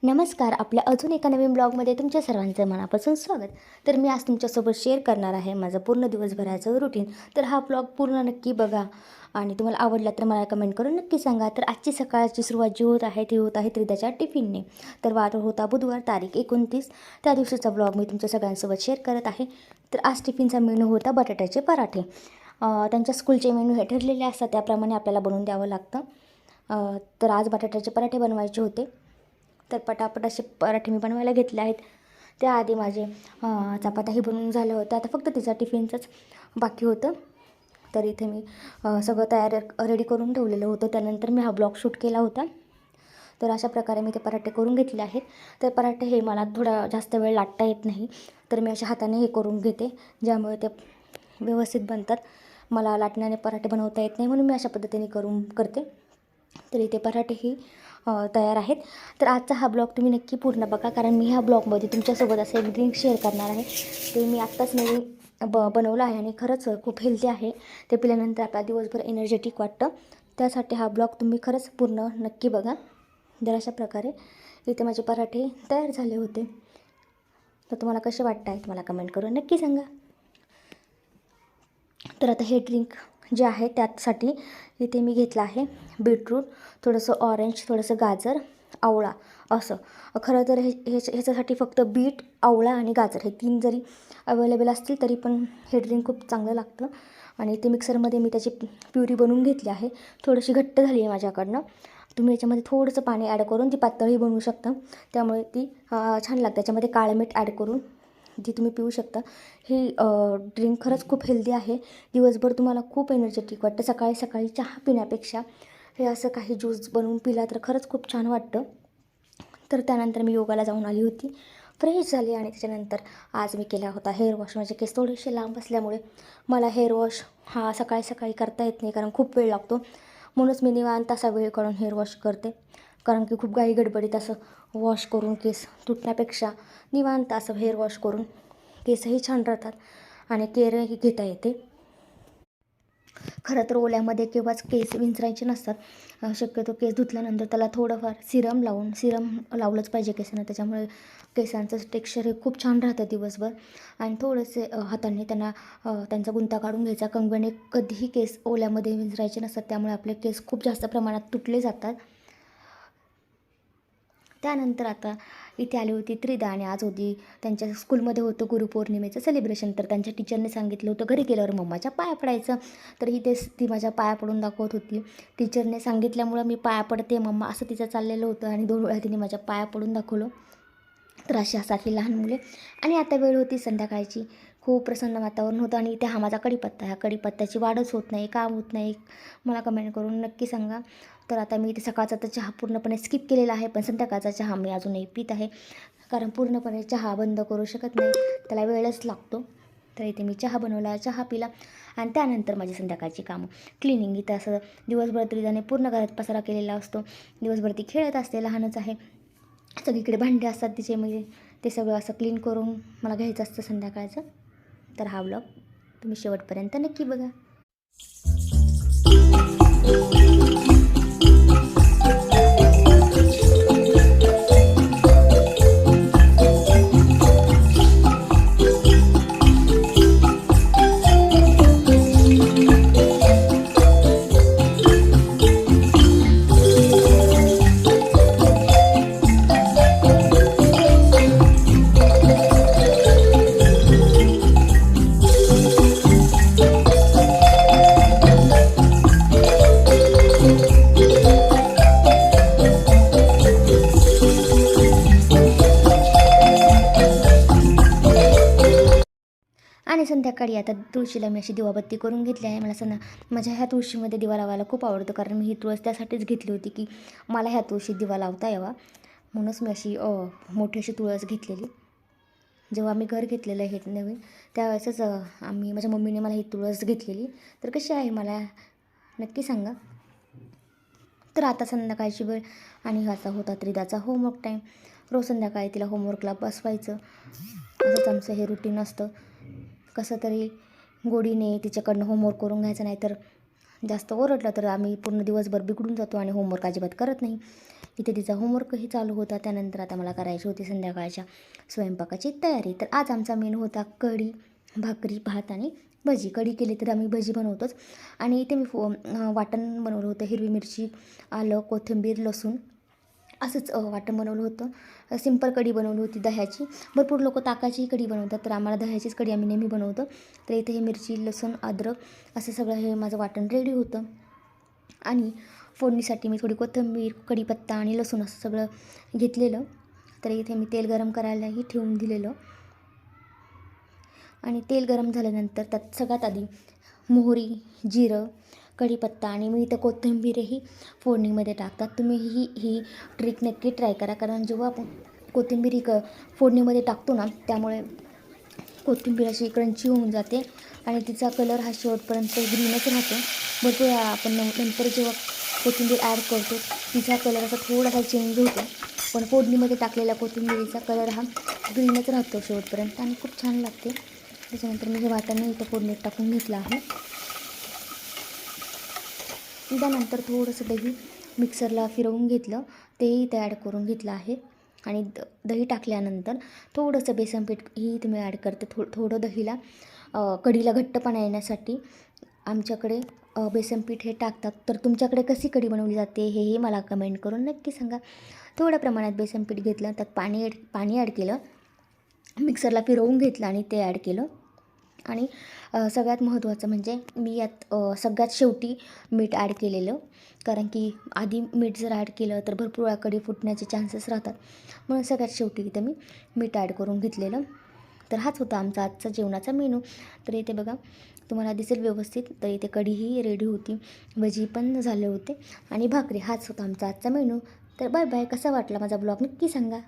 नमस्कार. आपल्या अजून एका नवीन ब्लॉगमध्ये तुमच्या सर्वांचं मनापासून स्वागत. तर मी आज तुमच्यासोबत शेअर करणार आहे माझं पूर्ण दिवसभराचं रुटीन. तर हा ब्लॉग पूर्ण नक्की बघा आणि तुम्हाला आवडला तर मला कमेंट करून नक्की सांगा. तर आजची सकाळची सुरुवात जी होत आहे ती होत आहे त्रिदाच्या टिफिनने. तर वार होता बुधवार तारीख 29. त्या दिवशीचा ब्लॉग मी तुमच्या सगळ्यांसोबत शेअर करत आहे. तर आज टिफिनचा मेनू होता बटाट्याचे पराठे. त्यांच्या स्कूलचे मेनू हे ठरलेले असतात, त्याप्रमाणे आपल्याला बनवून द्यावं लागतं. तर आज बटाट्याचे पराठे बनवायचे होते. तर पटापट असे पराठे मी बनवायला घेतले आहेत. त्याआधी माझे चपात्याही बनवून झालं होतं. आता फक्त तिचा टिफिनचंच बाकी होतं. तर इथे मी सगळं तयार रेडी करून ठेवलेलं होतं. त्यानंतर मी हा ब्लॉग शूट केला होता. तर अशा प्रकारे मी ते पराठे करून घेतले आहेत. तर पराठे हे मला थोडा जास्त वेळ लाटता येत नाही, तर मी अशा हाताने हे करून घेते, ज्यामुळे ते व्यवस्थित बनतात. मला लाटण्याने पराठे बनवता येत नाही, म्हणून मी अशा पद्धतीने करते. तर इथे पराठेही तयार आहेत. तर आजचा हा ब्लॉग तुम्ही नक्की पूर्ण बघा, कारण मी ह्या ब्लॉगमध्ये तुमच्यासोबत असं एक ड्रिंक शेअर करणार आहे. ते मी आत्ताच नवीन बनवलं आहे आणि खरंच खूप हेल्दी आहे. ते पिल्यानंतर आपला दिवसभर एनर्जेटिक वाटतं. त्यासाठी हा ब्लॉग तुम्ही खरंच पूर्ण नक्की बघा. तर अशा प्रकारे इथे माझे पराठे तयार झाले होते. तर तुम्हाला कसे वाटत आहेत मला कमेंट करून नक्की सांगा. तर आता हे ड्रिंक जे आहे त्यासाठी इथे मी घेतलं आहे बीटरूट, थोडंसं ऑरेंज, थोडंसं गाजर, आवळा असं. खरं तर ह्याच्यासाठी फक्त बीट, आवळा आणि गाजर हे 3 जरी अवेलेबल असतील तरी पण हे ड्रिंक खूप चांगलं लागतं. आणि ते मिक्सरमध्ये मी त्याची प्युरी बनवून घेतली आहे. थोडीशी घट्ट झाली आहे माझ्याकडनं. तुम्ही याच्यामध्ये थोडंसं पाणी ॲड करून ती पातळी बनवू शकता, त्यामुळे ती छान लागते. त्याच्यामध्ये काळं मीठ ॲड करून जी तुम्ही पिऊ शकता. ही ड्रिंक खरंच खूप हेल्दी आहे. दिवसभर तुम्हाला खूप एनर्जेटिक वाटतं. सकाळी सकाळी चहा पिण्यापेक्षा हे असं काही ज्यूस बनवून पिला तर खरंच खूप छान वाटतं. तर त्यानंतर मी योगाला जाऊन आली होती, फ्रेश झाली आणि त्याच्यानंतर आज मी केला होता हेअर वॉश. माझे केस थोडेसे लांब असल्यामुळे मला हेअर वॉश हा सकाळी सकाळी करता येत नाही, कारण खूप वेळ लागतो. म्हणूनच मी निवांत असा वेळ काढून हेअर वॉश करते, कारण की खूप घाई गडबडीत असं वॉश करून केस तुटण्यापेक्षा निवांत असं हेअर वॉश करून केसही छान राहतात आणि केअरही घेता येते. खरं तर ओल्यामध्ये केव्हाच केस विंचरायचे नसतात. शक्यतो केस धुतल्यानंतर त्याला थोडंफार सिरम लावलंच पाहिजे केसांना. त्याच्यामुळे केसांचं टेक्स्चर हे खूप छान राहतं दिवसभर. आणि थोडेसे हाताने त्यांचा गुंता काढून घ्यायचा. कंगव्याने कधीही केस ओल्यामध्ये विंचरायचे नसतात, त्यामुळे आपले केस खूप जास्त प्रमाणात तुटले जातात. त्यानंतर आता इथे आली होती त्रिदा आणि आज होती त्यांच्या स्कूलमध्ये होतं गुरुपौर्णिमेचं सेलिब्रेशन. तर त्यांच्या टीचरने सांगितलं होतं घरी गेल्यावर मम्माच्या पाया पडायचं. तर ती माझ्या पाया पडून दाखवत होती. टीचरने सांगितल्यामुळं मी पाया पडते मम्मा असं तिचं चाललेलं होतं आणि 2 वेळा तिने माझ्या पाया पडून दाखवलं. तर अशी असतात ही लहान मुले. आणि आता वेळ होती संध्याकाळची. खूप प्रसन्न वातावरण होतं आणि इथे हा माझा कढीपत्ता. ह्या कढीपत्त्याची वाढच होत नाही, काम होत नाही, मला कमेंट करून नक्की सांगा. तर आता मी इथे सकाळचा तर चहा पूर्णपणे स्किप केलेला आहे, पण संध्याकाळचा चहा मी अजूनही पीत आहे, कारण पूर्णपणे चहा बंद करू शकत नाही, त्याला वेळच लागतो. तर इथे मी चहा बनवला, चहा पिला आणि त्यानंतर माझी संध्याकाळची कामं. क्लिनिंग. इथं असं दिवसभर त्रिजाने पूर्ण घरात पसारा केलेला असतो. दिवसभर ती खेळत असते, लहानच आहे. सगळीकडे भांडे असतात तिचे, म्हणजे ते सगळं असं क्लीन करून मला घ्यायचं असतं संध्याकाळचं. तर हा ब्लॉग तुम्ही शेवटपर्यंत नक्की बघा. आणि संध्याकाळी आता तुळशीला मी अशी दिवाबत्ती करून घेतली आहे. माझ्या ह्या तुळशीमध्ये दिवा लावायला खूप आवडतं, कारण मी ही तुळस त्यासाठीच घेतली होती की मला ह्या तुळशीत दिवा लावता यावा. म्हणूनच मी अशी मोठी अशी तुळस घेतलेली. जेव्हा मी घर घेतलेलं हे नवीन, त्यावेळेसच माझ्या मम्मीने मला ही तुळस घेतलेली. तर कशी आहे मला नक्की सांगा. तर आता संध्याकाळची वेळ आणि ह्याचा होता त्रिदाचा होमवर्क टाईम. रोज संध्याकाळी तिला होमवर्कला बसवायचं, असंच आमचं हे रुटीन असतं. कसं तरी गोडीने तिच्याकडनं होमवर्क करून घ्यायचं, नाही तर जास्त ओरडलं तर आम्ही पूर्ण दिवसभर बिघडून जातो आणि होमवर्क अजिबात करत नाही. इथे तिचा होमवर्कही चालू होता. त्यानंतर आता मला करायची होती संध्याकाळच्या स्वयंपाकाची तयारी. तर आज आमचा मेनू होता कढी, भाकरी, भात आणि भजी. कढी केली तर आम्ही भजी बनवतोच. आणि इथे मी वाटण बनवलं होतं. हिरवी मिरची, आलं, कोथिंबीर, लसूण असंच वाटण बनवलं होतं. सिंपल कढी बनवली होती दह्याची. भरपूर लोक ताकाची कढी बनवतात, तर आम्हाला दह्याचीच कढी आम्ही नेहमी बनवतो. तर इथे हे मिरची, लसूण, अद्रक असं सगळं हे माझं वाटण रेडी होतं. आणि फोडणीसाठी मी थोडी कोथिंबीर, कढीपत्ता आणि लसूण असं सगळं घेतलेलं. तर इथे मी तेल गरम करायलाही ठेवून दिलेलं. आणि तेल गरम झाल्यानंतर त्यात सगळ्यात आधी मोहरी, जिरं, कढीपत्ता आणि मी इथं कोथिंबीरही फोडणीमध्ये टाकतात. तुम्ही ही ट्रिक नक्की ट्राय करा, कारण जेव्हा आपण कोथिंबीर फोडणीमध्ये टाकतो ना, त्यामुळे कोथिंबीर अशी क्रंची होऊन जाते आणि तिचा कलर हा शेवटपर्यंत ग्रीनच राहतो. भरपूर आपण नंतर जेव्हा कोथिंबीर ॲड करतो तिचा कलर असा थोडासा चेंज होतो, पण फोडणीमध्ये टाकलेल्या कोथिंबीरीचा कलर हा ग्रीनच राहतो शेवटपर्यंत आणि खूप छान लागते. त्याच्यानंतर मी हे वाटाणे इथं फोडणीत टाकून घेतलं आहे. त्यानंतर थोडंसं दही मिक्सरला फिरवून घेतलं, तेही इथं ॲड करून घेतलं आहे. आणि दही टाकल्यानंतर थोडंसं बेसन पीठ ही इथे मी ॲड करते. थोडं दहीला कढीला घट्टपणा येण्यासाठी आमच्याकडे बेसन पीठ हे टाकतात. तर तुमच्याकडे कशी कढी बनवली जाते हेही मला कमेंट करून नक्की सांगा. थोड्या प्रमाणात बेसन पीठ घेतलं, त्यात पाणी ॲड केलं, मिक्सरला फिरवून घेतलं आणि ते ॲड केलं. आणि सगळ्यात महत्त्वाचं म्हणजे मी यात सगळ्यात शेवटी मीठ ॲड केलेलं, कारण की आधी मीठ जर ॲड केलं तर भरपूर वेळा कढी फुटण्याचे चान्सेस राहतात, म्हणून सगळ्यात शेवटी इथं मी मीठ ॲड करून घेतलेलं. तर हाच होता आमचा आजचा जेवणाचा मेनू. तर इथे बघा तुम्हाला दिसेल व्यवस्थित. तर इथे कढीही रेडी होती, भजी पण झाले होते आणि भाकरी. हाच होता आमचा आजचा मेनू. तर बाय बाय. कसा वाटला माझा ब्लॉग नक्की सांगा.